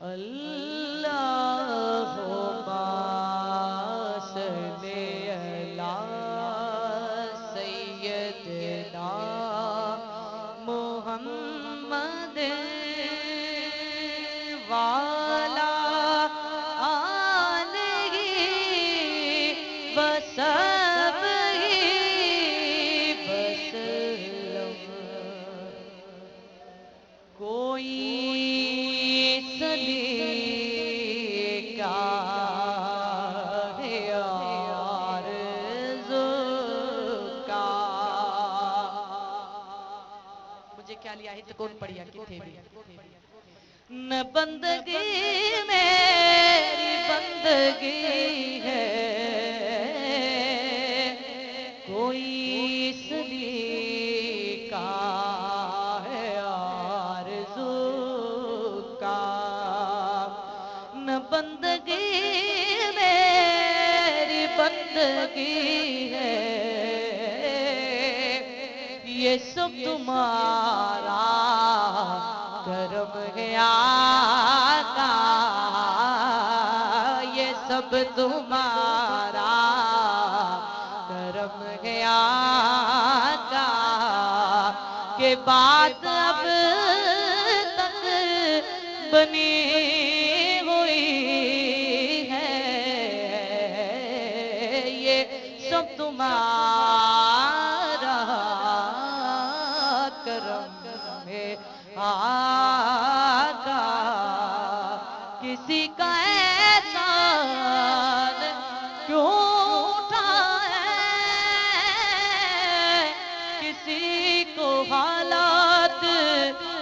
اللہم صلی علی سیدنا محمد وعلی آلہ وصحبہ وسلم۔ کوئی سلیقہ ہے آرزو کا، مجھے کیا لیا ہے تو کون پڑھیا کتھے بھی نہ بندگی میری بندگی ہے، کوئی سلیقہ ہے آرزو کا، نہ بندگی میری بندگی ہے، یہ سب تمہارا کرم ہے آقا، یہ سب تمہارا کرم ہے آقا، کہ بات اب تک بنی ہوئی ہے، یہ سب تمہارا کرم ہے آقا، کسی کا احسان کیوں اٹھائیں، کسی کو حالات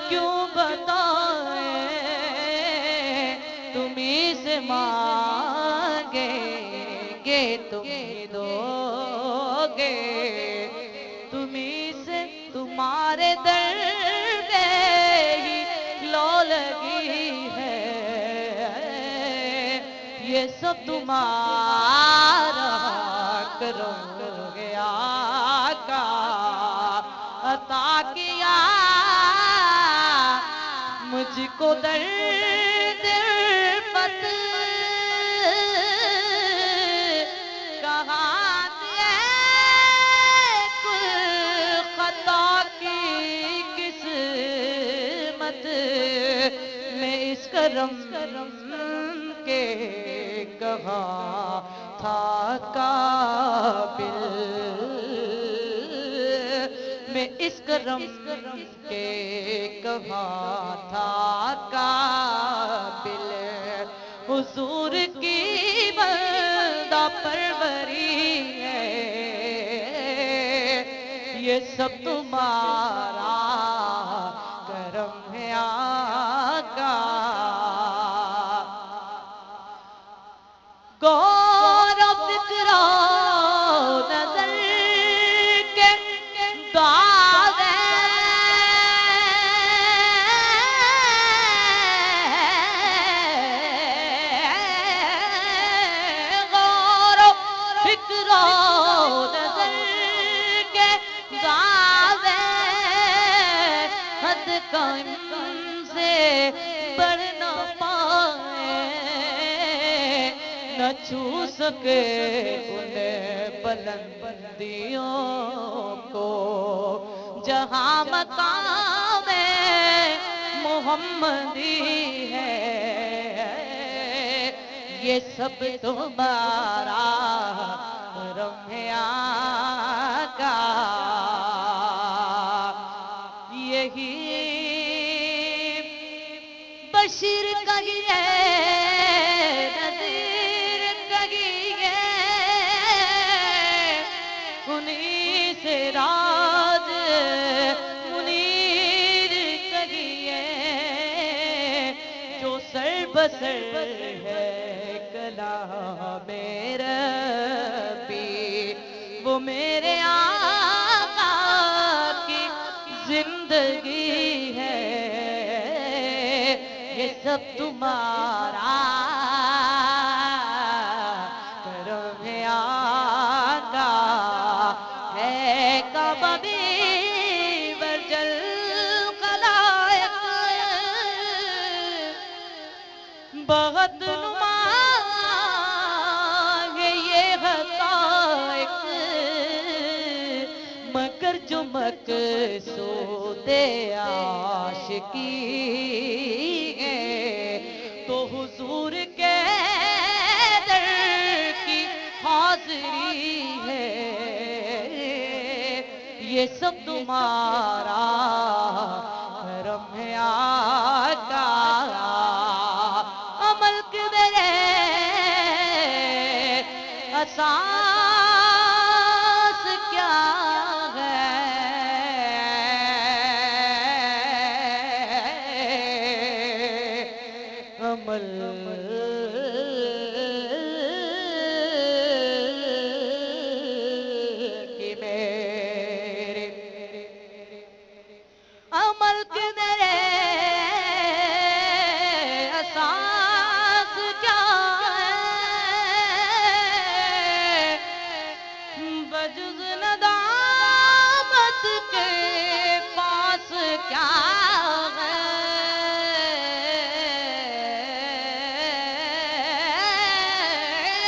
کیوں بتائیں، تمہیں سے مانگیں گے تم دو گے، تمہیں سے تمہارے در پہ ہی لو لگی ہے، یہ سب تمہارا کرم ہے آقا، عطا کیا مجھ کو درد پت کہاں دے کل خطا کی قسمت میں اس کرم کے کہاں تھا قابل، میں اس کرم کے کہاں تھا قابل، حضور کی بندہ پروری ہے، یہ سب تمہارا کرم ہے آقا، غور و فکر و نظر کے دعوے غور و فکر و نظر کے دعوے حد قائم سے بڑھ نہ پائے، نہ چھو سکے انہیں بلندیوں کو، جہاں مقام محمدی ہے، یہ سب تمہارا کرم ہے آقا، یہی بشیر کہیے نذیر کہیے، انہی سے راز منیر کہیے، جو سر بسر ہے کلام ربی، وہ میرے آقا کی زندگی ہے، یہ سب تمہارا کرم ہے آقا، ہے کعبہ بھی برجل خلائق، بہت نمایاں ہے یہ حقائق، مگر جو مقصود عاشقی ہے تو حضور کے در کی حاضری ہے، یہ سب تمہارا کرم ہے آقا، عمل کرے اساس کیا ہے، عمل کی میرے عمل کے میرے اساس کیا ہے، بجز ندامت کے پاس کیا ہے،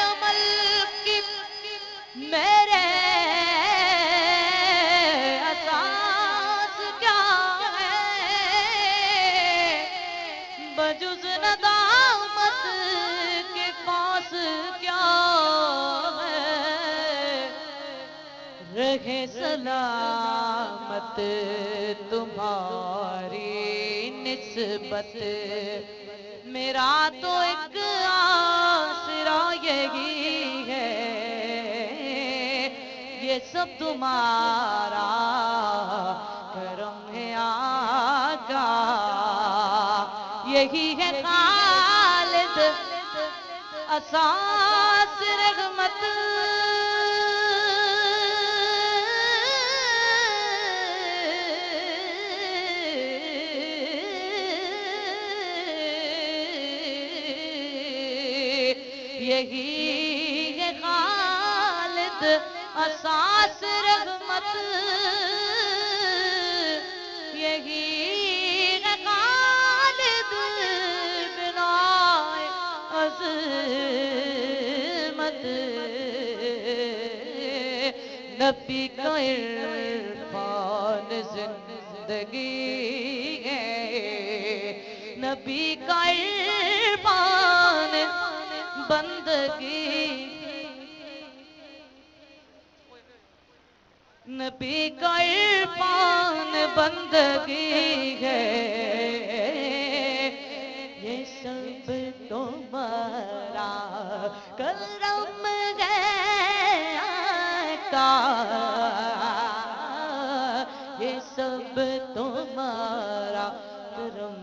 عمل کی میرے اساس کیا ہے، بجز ندامت کے پاس کیا ہے، رہے سلامت تمہاری نسبت، میرا تو ایک آسرا یہی ہے، یہ سب تمہارا کرم ہے آقا، یہی ہے خالد اساس رحمت، یہی ہے خالد اساس رحمت، یہی ہے خالد بنائے عظمت، نبی کا عرفان زندگی ہے، نبی کا عرفان بندگی، نبی کا عرفان بندگی ہے، یہ سب تمہارا کرم ہے آقا، یہ سب تمہارا کرم